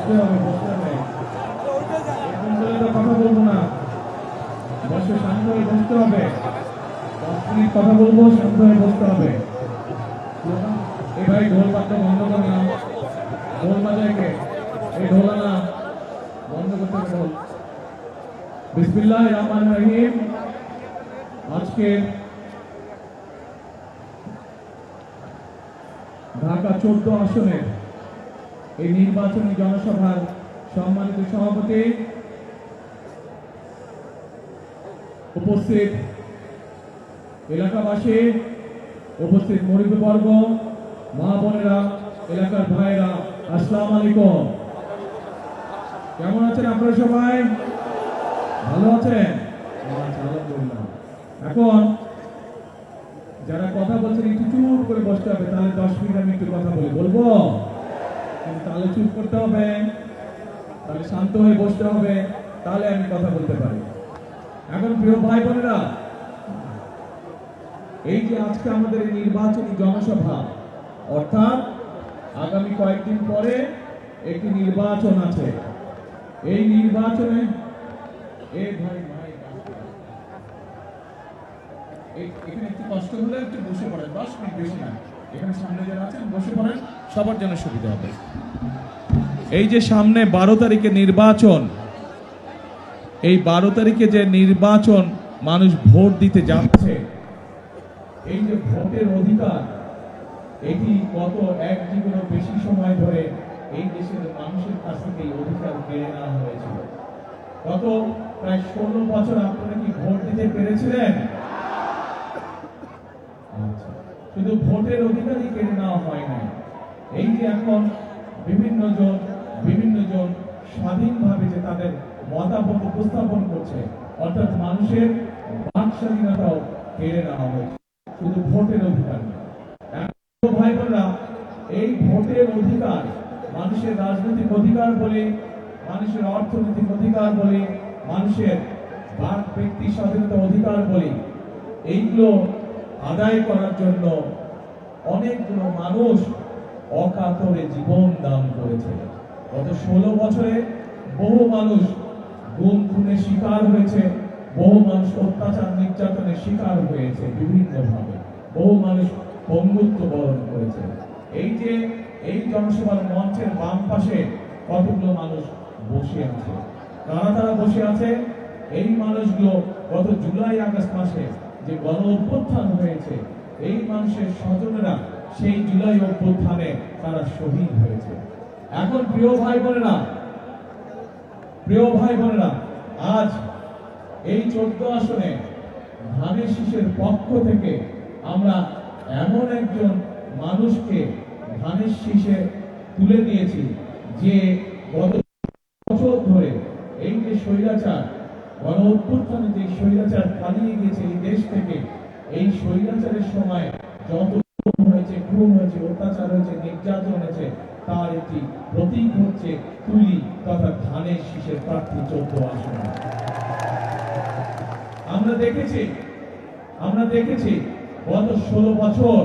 বসতে হবে, বসতে হবে। এরকম করে তো কথা বলবো না, বসে শান্ত হয়ে বসতে হবে। 10 মিনিট কথা বলবো, শান্ত হয়ে বসতে হবে। এই ভাই ঢোল বাজতে বন্ধ করে না, ঢোল বাজায় কে? এই ঢোল না বন্ধ করতে হবে ঢোল। বিসমিল্লাহির রহমানির রহিম। আজকে ঢাকা 14 আসনের এই নির্বাচনী জনসভার সম্মানিত সভাপতি, উপস্থিত এলাকাবাসী, উপস্থিত মুরব্বীবর্গ, মা বোনেরা, এলাকার ভাইরা, আসসালামু আলাইকুম। কেমন আছেন আপনারা সবাই? ভালো আছেন? আলহামদুলিল্লাহ। এখন যারা কথা বলছেন একটু চুপ করে বসতে হবে, তাহলে 10 মিনিট আমি একটু কথা বলবো, কিন্তু তাহলে চুপ করতে হবে, তাহলে শান্ত হয়ে বসতে হবে, তাহলে আমি কথা বলতে পারি। এখন প্রিয় ভাই বোনেরা, এই যে আজকে আমাদের এই নির্বাচনী জনসভা, অর্থাৎ আগামী কয়েকদিন পরে একটি নির্বাচন আছে। এই নির্বাচনে এখানে একটু কষ্ট হলে একটু বসে পড়েন, 10 মিনিট বেশি না। এখানে সামনে যারা আছেন বসে পড়েন, সবার জন্য সুবিধা হবে। এই যে সামনে 12 তারিখে নির্বাচন, এই 12 তারিখে যে নির্বাচন মানুষ ভোট দিতে যাচ্ছে, এই যে ভোটের অধিকার, এটি গত 1 যুগেরও বেশি সময় ধরে এই দেশের মানুষের কাছ থেকে এই অধিকার কেড়ে নেওয়া হয়েছিল। গত প্রায় 16 বছর আপনারা কি ভোট দিতে পেরেছিলেন? শুধু ভোটের অধিকারই কেড়ে নেওয়া হয় নাই, এই যে এখন বিভিন্ন জন স্বাধীনভাবে যে তাদের মতামত উপস্থাপন করছে, অর্থাৎ মানুষের বাক স্বাধীনতাও কেড়ে নেওয়া হয়েছে, শুধু ভোটের অধিকার না। ভাই বোনরা, এই ভোটের অধিকার মানুষের রাজনৈতিক অধিকার বলে, মানুষের অর্থনৈতিক অধিকার বলে, মানুষের বাক ব্যক্তি স্বাধীনতা অধিকার বলে, এইগুলো আদায় করার জন্য অনেকগুলো মানুষ অকাতরে জীবন দান করেছে। গত 16 বছরে বহু মানুষ গুম খুনের শিকার হয়েছে, বহু মানুষ অত্যাচার নির্যাতনের শিকার হয়েছে বিভিন্নভাবে, বহু মানুষ পঙ্গুত্ব বরণ করেছে। এই যে এই জনসভার মঞ্চের বাম পাশে কতগুলো মানুষ বসে আছে, তারা বসে আছে? এই মানুষগুলো গত জুলাই আগস্ট মাসে যে গণ অভ্যুত্থান হয়েছে, এই মানুষের স্বজনেরা সেই জুলাই অভ্যুত্থানে তারা শহীদ হয়েছে। এখন প্রিয় ভাই বোনেরা, আজ এই 14 আসনে ধানের শীষের পক্ষ থেকে আমরা এমন একজন মানুষকে ধানের শীষে তুলে দিয়েছি, যে গত বছর ধরে এই যে স্বৈরাচার, গণ অভ্যুত্থানে যে স্বৈরাচার পালিয়ে গেছে এই দেশ থেকে, এই স্বৈরাচারের সময় যত হয়েছে, খুন হয়েছে, অত্যাচার হয়েছে, নির্যাতন হয়েছে, তার একটি প্রতীক হচ্ছে তুলি তথা ধানের শীষের প্রার্থী 14 আসনে। আমরা দেখেছি গত 16 বছর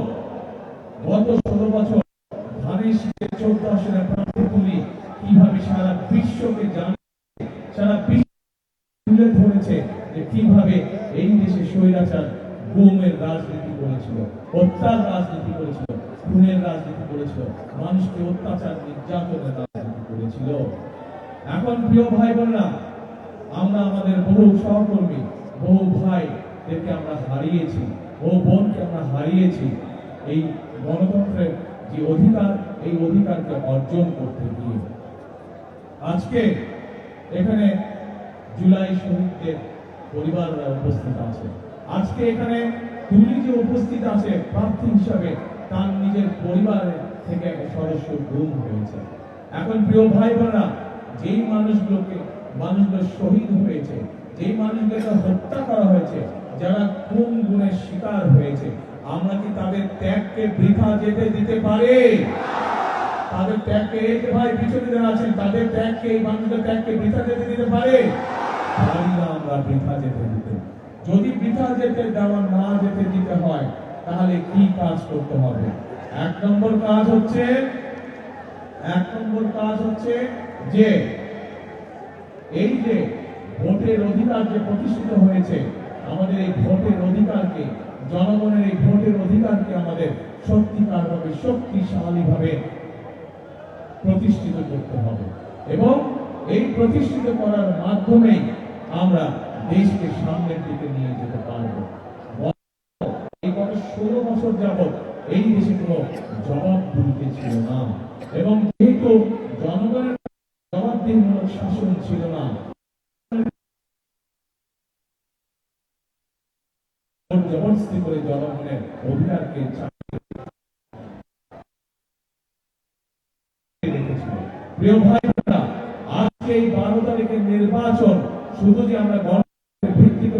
ধানের শীষের 14 আসনের প্রার্থী তুলি কিভাবে সারা বিশ্বকে সারা বিশ্ব তুলে ধরেছে যে কিভাবে এই দেশে স্বৈরাচার গুমের রাজনীতি করেছিল, হত্যার রাজনীতি করেছিল, খুনের রাজনীতি করেছিল, মানুষকে অত্যাচার নির্যাতনের রাজনীতি করেছিল। এখন প্রিয় ভাই বোনেরা, আমরা আমাদের বহু সহকর্মী, বহু ভাইদেরকে আমরা হারিয়েছি, বহু বোনকে আমরা হারিয়েছি এই গণতন্ত্রের যে অধিকার, এই অধিকারকে অর্জন করতে গিয়ে। আজকে এখানে জুলাই শহীদদের পরিবাররা উপস্থিত আছে, আজকে এখানে তুলি যে উপস্থিত আছে প্রার্থী হিসাবে, তার নিজের পরিবারের থেকে এক সদস্য গুম হয়েছে। এখন প্রিয় ভাই বোনেরা, যেই মানুষগুলো শহীদ হয়েছে, যেই মানুষগুলোকে হত্যা করা হয়েছে, যারা খুন গুণের শিকার হয়েছে, আমরা কি তাদের ত্যাগকে বৃথা যেতে দিতে পারি? তাদের ত্যাগকে, এই যে ভাই পিছনে যারা আছেন, তাদের ত্যাগকে, এই মানুষদের ত্যাগকে বৃথা যেতে দিতে পারে? পারি না আমরা বৃথা যেতে দিতে। যদি বৃথা যেতে দেওয়া না যেতে দিতে হয়, তাহলে কি কাজ করতে হবে? 1 নম্বর কাজ হচ্ছে এক নম্বর কাজ হচ্ছে যে এই যে ভোটের অধিকার যে প্রতিষ্ঠিত হয়েছে, আমাদের এই ভোটের অধিকারকে, জনগণের এই ভোটের অধিকারকে আমাদের সত্যিকারভাবে শক্তিশালীভাবে প্রতিষ্ঠিত করতে হবে এবং এই প্রতিষ্ঠিত করার মাধ্যমেই আমরা দেশকে সামনের দিকে নিয়ে যেতে পারব। এই গত 16 বছর যাবৎ এই দেশে কোনো জবাবদিহিতে ছিল না এবং যেহেতু জনগণের জবাবদিহিমূলক শাসন ছিল না, জবরদস্তি করে জনগণের অধিকারকে রেখেছিল। প্রিয় ভাইরা, আজকে এই 12 তারিখের নির্বাচন শুধু যে আমরা গণতন্ত্রের ভিত্তিতে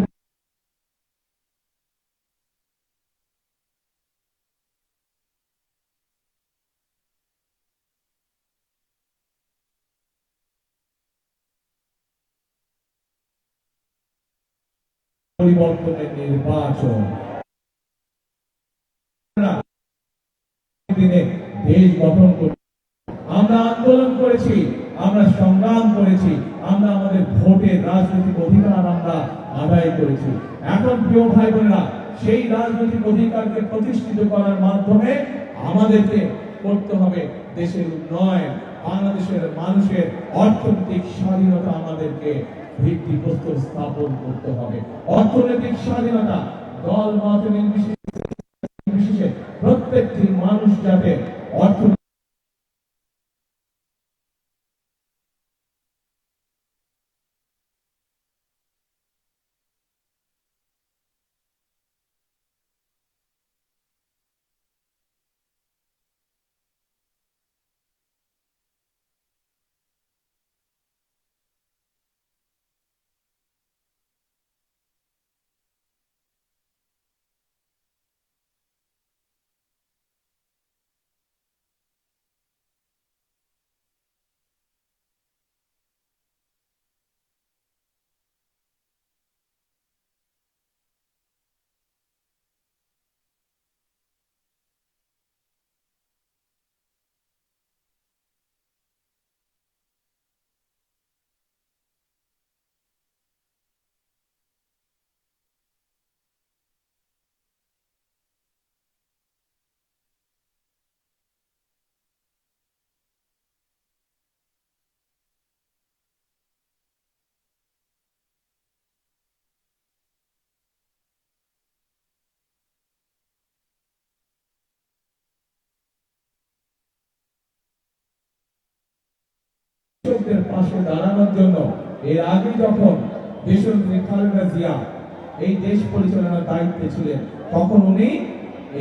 পরিবর্তনের নির্বাচন, দিনে দেশ গঠন করতে আমরা আন্দোলন করেছি, আমরা সংগ্রাম করেছি, আমরা আমাদের ভোটের রাজনৈতিক অধিকার আমরা আদায় করেছি। এখন প্রিয় ভাই বোনেরা, সেই রাজনৈতিক অধিকারকে প্রতিষ্ঠিত করার মাধ্যমে আমাদেরকে করতে হবে দেশের উন্নয়ন, বাংলাদেশের মানুষের অর্থনৈতিক স্বাধীনতা আমাদেরকে ভিত্তিপ্রস্তর স্থাপন করতে হবে। অর্থনৈতিক স্বাধীনতা দল মত নির্বিশেষে প্রত্যেকটি মানুষ যাতে অর্থ কৃষকদের পাশে দাঁড়ানোর জন্য এর আগে যখন দেশনেত্রী খালেদা জিয়া এই দেশ পরিচালনার দায়িত্বে ছিলেন, তখন উনি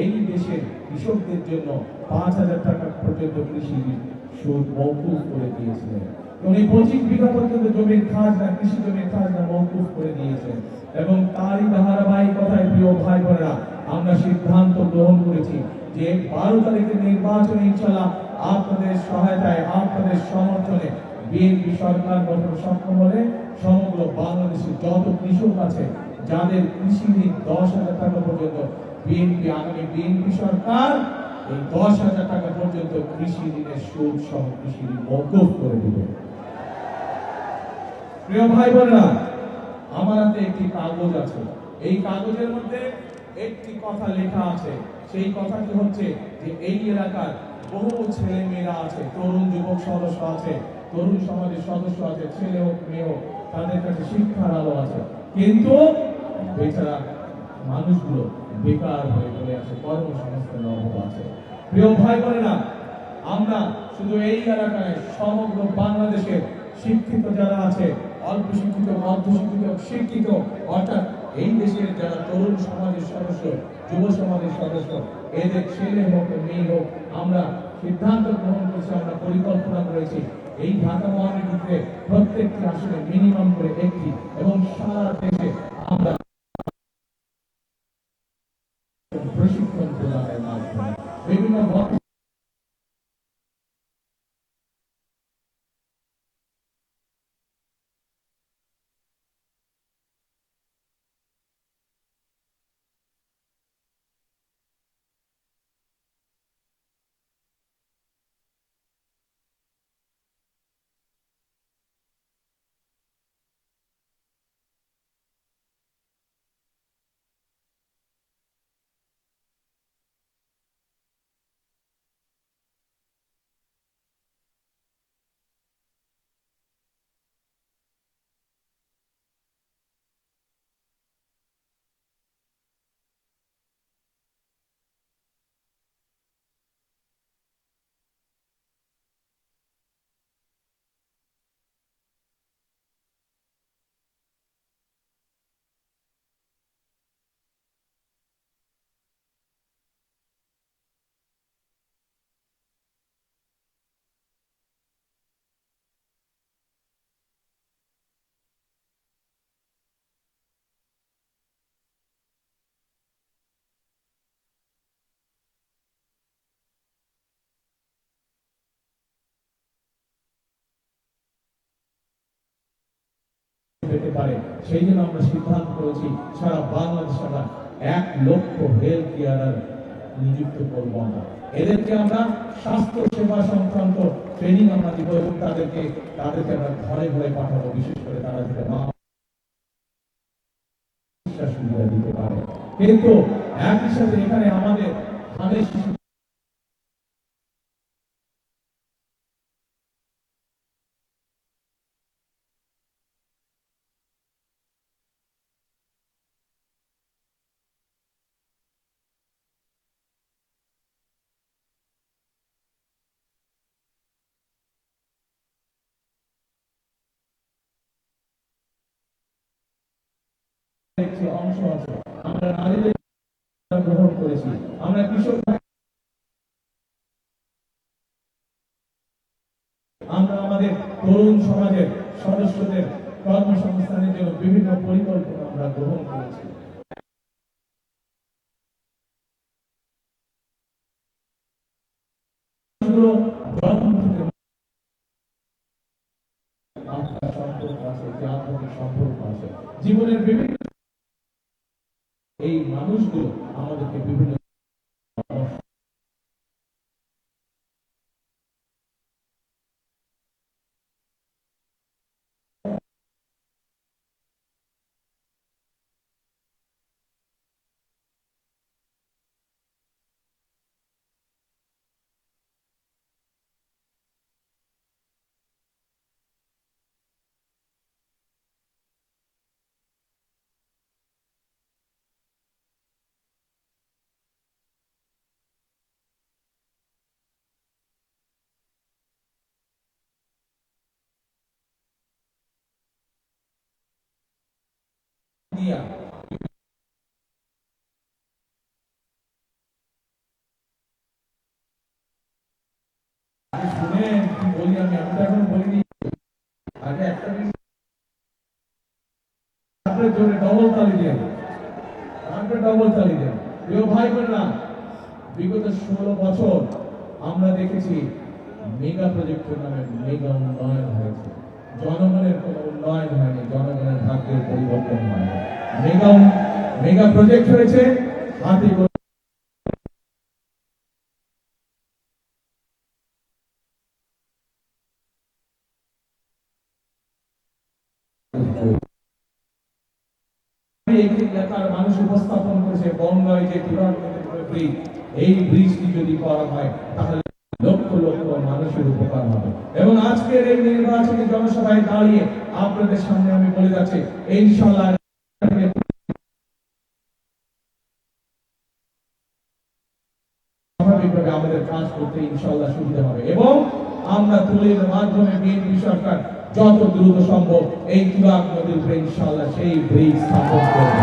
এই দেশের কৃষকদের জন্য 5,000 টাকা পর্যন্ত কৃষি সুদ মওকুফ করে দিয়েছিলেন। উনি 25 বিঘা পর্যন্ত জমির খাজনা, কৃষি জমির খাজনা মওকুফ করে দিয়েছেন এবং তারই ধারাবাহিকতায় প্রিয় ভাই বোনেরা, আমরা সিদ্ধান্ত গ্রহণ করেছি যে 12 তারিখের নির্বাচনে ইনশাআল্লাহ আপনাদের সহায়তায়, আপনাদের সমর্থনে বিএনপি সরকার গঠন সক্ষম হলে সমগ্র বাংলাদেশের যত কৃষক আছে যাদের কৃষি ঋণ 10,000 টাকা পর্যন্ত, আগামী বিএনপি সরকার এই 10,000 টাকা পর্যন্ত কৃষি ঋণের সুদ সহ কৃষি ঋণ মওকুফ করে দিবে। প্রিয় ভাই বোনেরা, আমার হাতে একটি কাগজ আছে, এই কাগজের মধ্যে একটি কথা লেখা আছে। সেই কথাটি হচ্ছে যে এই এলাকার বহু ছেলে মেয়েরা আছে, তরুণ যুবক সদস্য আছে, তরুণ সমাজের সদস্য আছে, ছেলে হোক মেয়ে হোক, তাদের কাছে শিক্ষার আলো আছে, কিন্তু বেচারা মানুষগুলো বেকার হয়ে পড়ে আছে, কর্মসংস্থানের অভাব আছে। প্রিয় ভাই বোনেরা, আমরা শুধু এই এলাকায় সমগ্র বাংলাদেশের শিক্ষিত যারা আছে, অল্প শিক্ষিত, মধ্য শিক্ষিত, শিক্ষিত, অর্থাৎ এই দেশের যারা তরুণ সমাজের সদস্য, যুব সমাজের সদস্য, এদের ছেলে হোক মেয়ে হোক, আমরা সিদ্ধান্ত গ্রহণ করেছি, আমরা পরিকল্পনা করেছি এই ঢাকা মহানগরীতে প্রত্যেকটি আসলে মিনিমাম করে একটি, এবং সারা দেশে আমরা প্রশিক্ষণ প্রদানের মাধ্যমে বিভিন্ন পেতে পারে। সেই জন্য আমরা সিদ্ধান্ত করেছি সারা বাংলাদেশে আমরা 1 লক্ষ হেলথ কেয়ারার নিযুক্ত করব। এদেরকে আমরা স্বাস্থ্য সেবা সংক্রান্ত ট্রেনিং আমরা দিব এবং তাদেরকে আমরা ঘরে ঘরে পাঠাবো, বিশেষ করে তারা যাতে মা সুবিধা দিতে পারে। কিন্তু একই সাথে এখানে আমাদের ধানের শিশু একটি অংশ আছে, আমরা নারীদের গ্রহণ করেছি, আমরা কৃষক, আমরা আমাদের তরুণ সমাজের সদস্যদের কর্মসংস্থানের জন্য বিভিন্ন পরিকল্পনা আমরা গ্রহণ করেছি। জীবনের বিভিন্ন এই মানুষগুলো আমাদেরকে বিভিন্ন দিয়া শুনেন কি বলি, আমি এখন বলিনি, আগে একটা জোরে ডবল তালি দেন, ডবল তালি দেন। প্রিয় ভাই বোনেরা, বিগত 16 বছর আমরা দেখেছি মেগা প্রজেক্টের নামে মেগা উন্নয়ন হয়েছে, জনগণের কোনো উন্নয়ন হয়নি, জনগণের ভাগ্যের পরিবর্তন হয়নি। মেগা প্রজেক্ট হয়েছে, হাতে মানুষ উপস্থাপন করেছে বঙ্গায় যে ব্রিজ, এই ব্রিজটি যদি করা হয় তাহলে লক্ষ লক্ষ মানুষের উপকার হবে। এবং আজকের এই নির্বাচনী জনসভায় দাঁড়িয়ে আপনাদের সামনে আমি বলে যাচ্ছি, ইনশাআল্লাহ স্বাভাবিকভাবে আমাদের কাজ করতে ইনশাআল্লাহ সুবিধা হবে এবং আমরা তুলের মাধ্যমে বিএনপি সরকার যত দ্রুত সম্ভব এই তুরাগ নদীর উপরে ইনশাআল্লাহ সেই ব্রিজ স্থাপন করবে।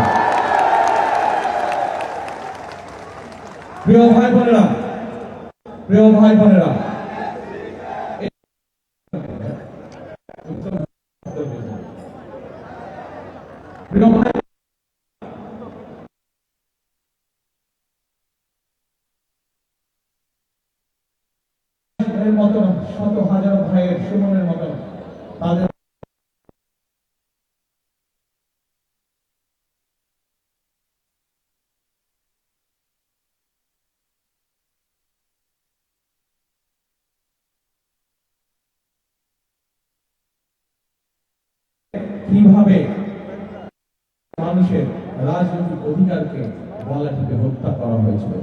প্রিয় ভাই বোনেরা, মতন শত হাজার ভাইয়ের সুমনের মতন তাদের কিভাবে মানুষের রাজনৈতিক অধিকারকে গলা টিপে হত্যা করা হয়েছিল।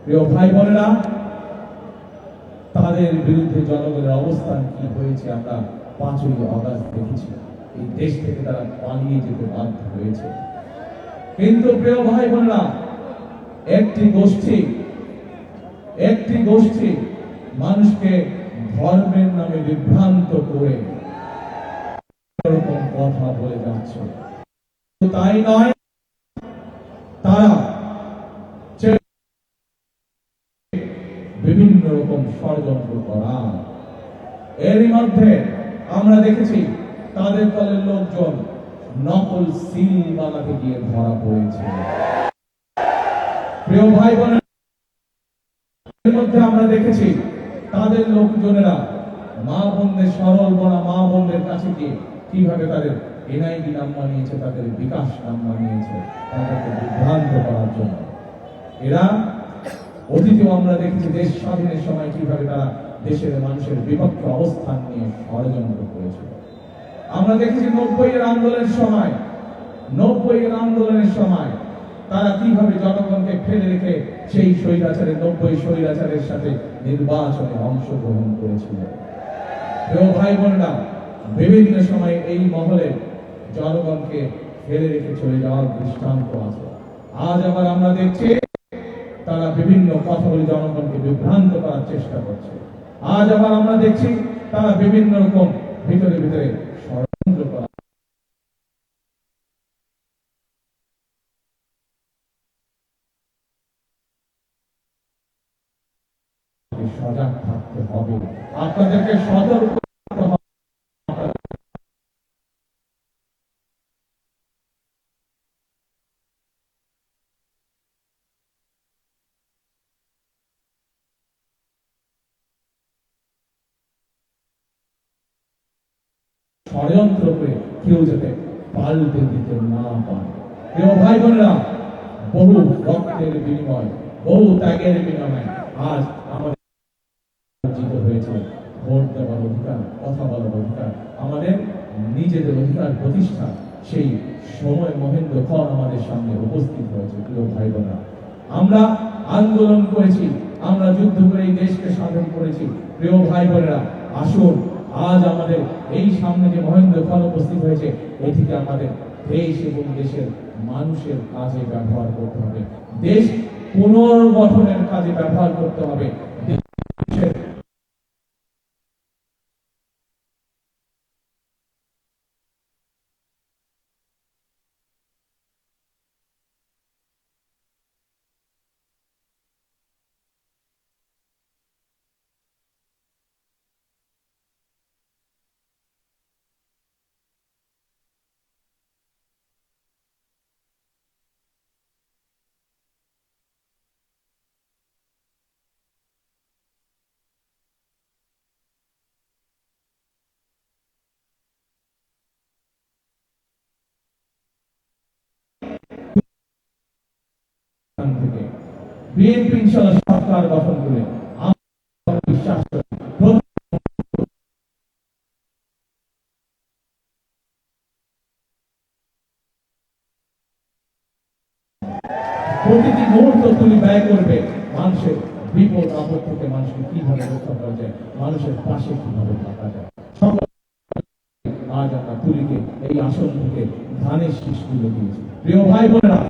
প্রিয় ভাই বোনেরা, তাদের বিরুদ্ধে জনগণের অবস্থান কি হয়েছে আমরা 5ই আগস্ট দেখেছি। এই দেশ থেকে তারা পালিয়ে যেতে বাধ্য হয়েছে। কিন্তু প্রিয় ভাই বোনেরা, একটি গোষ্ঠী মানুষকে ধর্মের নামে বিভ্রান্ত করে এরকম কথা বলে যাচ্ছে। তাই নয়, তারা বিভিন্ন রকম ষড়যন্ত্র করা। এরই মধ্যে আমরা দেখেছি তাদের দলের লোকজন নকল সিল বানাতে গিয়ে ধরা পড়েছে। প্রিয় ভাই বোনেরা, এর মধ্যে আমরা দেখেছি তাদের লোকজনেরা মা বোনদের, সরল বনা মা বোনদের কাছে গিয়ে কিভাবে তাদের এনআইডি নাম বানিয়েছে, তাদের বিকাশ নাম বানিয়েছে তাদেরকে বিভ্রান্ত করার জন্য। এরা অতীতেও আমরা দেখেছি দেশ স্বাধীনের সময় কিভাবে তারা দেশের মানুষের বিপক্ষে অবস্থান নিয়ে ষড়যন্ত্র করেছিল। আমরা দেখেছি 90-এর আন্দোলনের সময় তারা কিভাবে জনগণকে ফেলে রেখে সেই স্বৈরাচারের 90 স্বৈরাচারের সাথে নির্বাচনে অংশগ্রহণ করেছিল। প্রিয় ভাই বোনেরা, বিভিন্ন সময় এই মহলে জনগণকে ফেলে রেখে চলে যাওয়ার দৃষ্টান্ত আছে। আজ আবার আমরা দেখছি তারা বিভিন্ন কথা বলে জনগণকে বিভ্রান্ত করার চেষ্টা করছে। আজ আবার আমরা দেখছি তারা বিভিন্ন রকম ভিতরে ভিতরে ষড়যন্ত্র করা। সজাগ থাকতে হবে, আপনাদেরকে সতর্ক থাকতে হবে। ষড়যন্ত্র করে কেউ যাতে পাল্টে দিতে না পারে। প্রিয় ভাই বোনেরা, বহু রক্তের বিনিময়, বহু ত্যাগের বিনিময় আজ আমাদের অর্জিত হয়েছে ভোট দেওয়ার অধিকার, কথা বলার অধিকার, আমাদের নিজেদের অধিকার প্রতিষ্ঠা। সেই সময় মহেন্দ্র ক্ষণ আমাদের সামনে উপস্থিত হয়েছে। প্রিয় ভাই বোনেরা, আমরা আন্দোলন করেছি, আমরা যুদ্ধ করে এই দেশকে স্বাধীন করেছি। প্রিয় ভাই বোনেরা, আসুন আজ আমাদের এই সামনে যে মহেন্দ্র ক্ষণ উপস্থিত হয়েছে, এটিকে আমাদের দেশ এবং দেশের মানুষের কাজে ব্যবহার করতে হবে, দেশ পুনর্গঠনের কাজে ব্যবহার করতে হবে। থেকে বিএনপি ইনশাআল্লাহ সরকার গঠন করে আমরা বিশ্বাস করি প্রতিটি মুহূর্ত তুমি ব্যয় করবে মানুষের বিপদ আপদ থেকে মানুষকে কিভাবে রক্ষা করা যায়, মানুষের পাশে কিভাবে থাকা যায়। আজ আমরা তুলিকে এই আসন থেকে ধানের শীষ তুলে দিয়েছি। প্রিয় ভাই বোনেরা,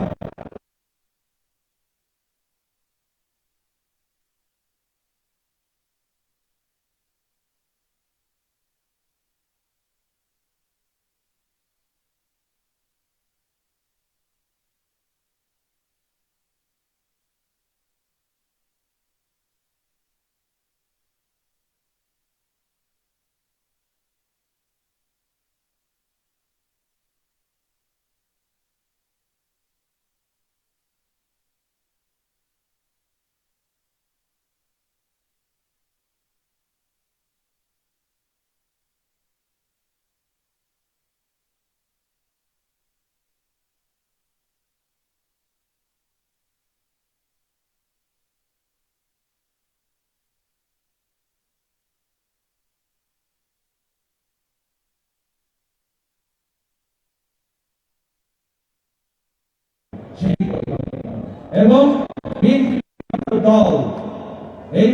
এবং বিএনপি দল এই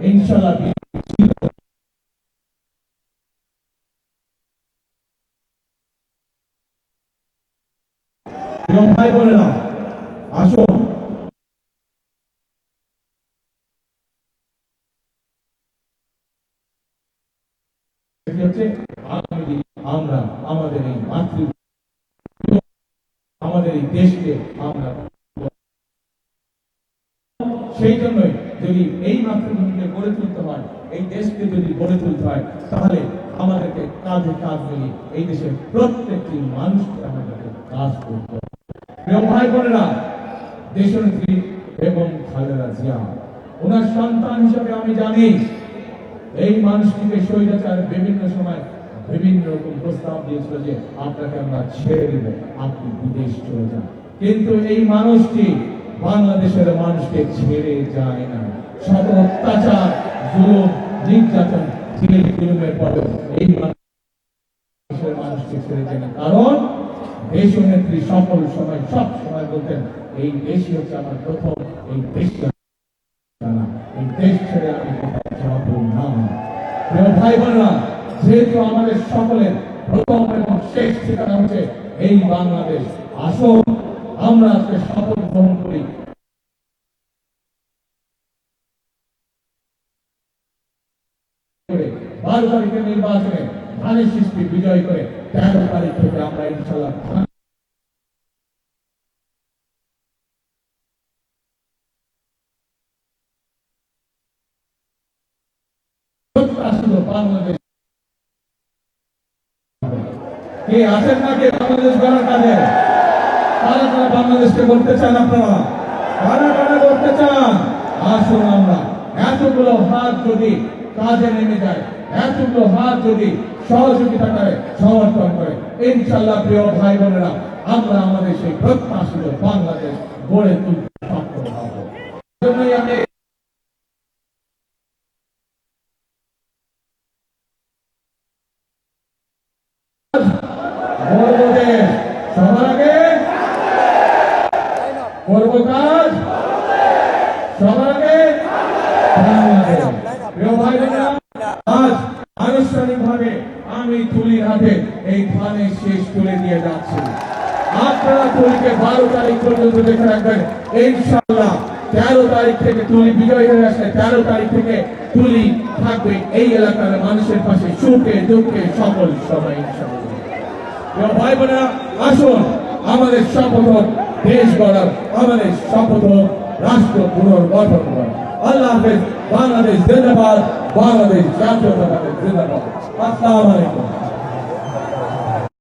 ইনশাআল্লাহ ভাই বোনেরা, আসুন আমরা আমাদের এই আমাদের এই দেশকে আমরা সেই জন্যই যদি এই মাতৃভূমিকে গড়ে তুলতে হয়, এই দেশকে যদি গড়ে তুলতে হয়, তাহলে আমাদেরকে কাঁধে কাঁধ মিলিয়ে এই দেশের প্রত্যেকটি মানুষকে আমাদেরকে কাজ করতে হবে। প্রিয় ভাই বোনেরা, দেশনেত্রী বেগম খালেদা জিয়া, ওনার সন্তান হিসেবে আমি জানি এই মানুষটিকে স্বৈরাচার বিভিন্ন সময় বিভিন্ন রকম প্রস্তাব দিয়েছিল যে আপনাকে আমরা ছেড়ে দেব, আপনি বিদেশ চলে যান, কিন্তু এই মানুষটি বাংলাদেশের মানুষকে ছেড়ে যায় না। শত অত্যাচার, জুলুম, নির্যাতন, জুলুমের পরেও এই দেশের মানুষকে ছেড়ে যায় না, কারণ দেশনেত্রী সকল সময় সব সময় বলতেন এই দেশই হচ্ছে আমার প্রথম, এই দেশ এই দেশ ছেড়ে আমি যাব না। প্রিয় ভাই বোনেরা, যেহেতু আমাদের সকলের প্রথম এবং শেষ ঠিকানা হচ্ছে এই বাংলাদেশ, আসুন আমরা আজকে শপথ গ্রহণ করি 12 তারিখের নির্বাচনে ধানের শীষকে বিজয় করে 13 তারিখ থেকে আমরা ইনশাআল্লাহ বাংলাদেশ কে আছেন নাকি বাংলাদেশ গড়ার কাজে? কারা কারা বাংলাদেশকে করতে চান? আপনারা কারা কারা করতে চান? আসুন আমরা এতগুলো হাত যদি কাজে নেমে যায়, এতগুলো হাত যদি সহযোগিতা করে, সমর্থন করে, ইনশাআল্লাহ প্রিয় ভাই বোনেরা, আমরা আমাদের সেই প্রত্যাশিত বাংলাদেশ গড়ে তুলতে সক্ষম হব। জন্যই আমি সবার আগে করবো কাজ, সবার আগে প্রিয় ভাই বোনেরা, আজ আনুষ্ঠানিকভাবে আমি তুলির হাতে এই ধানের শীষ তুলে দিয়ে যাচ্ছি। আপনারা তুলিকে 12 তারিখ পর্যন্ত দেখে রাখবেন, ইনশাআল্লাহ 13 তারিখ থেকে তুলি বিজয় হয়ে আসলে 13 তারিখ থেকে তুলি থাকবে এই এলাকার মানুষের পাশে, সুখে দুঃখে সকল সময় ইনশাআল্লাহ। ভাই বোনেরা, আসুন আমাদের শপথ হোক দেশ গড়ার, আমাদের শপথ হোক রাষ্ট্র পুনর্গঠন করা। আল্লাহ হাফেজ। বাংলাদেশ জিন্দাবাদ, বাংলাদেশ জাতীয়তাবাদী জিন্দাবাদ। আসসালামু আলাইকুম।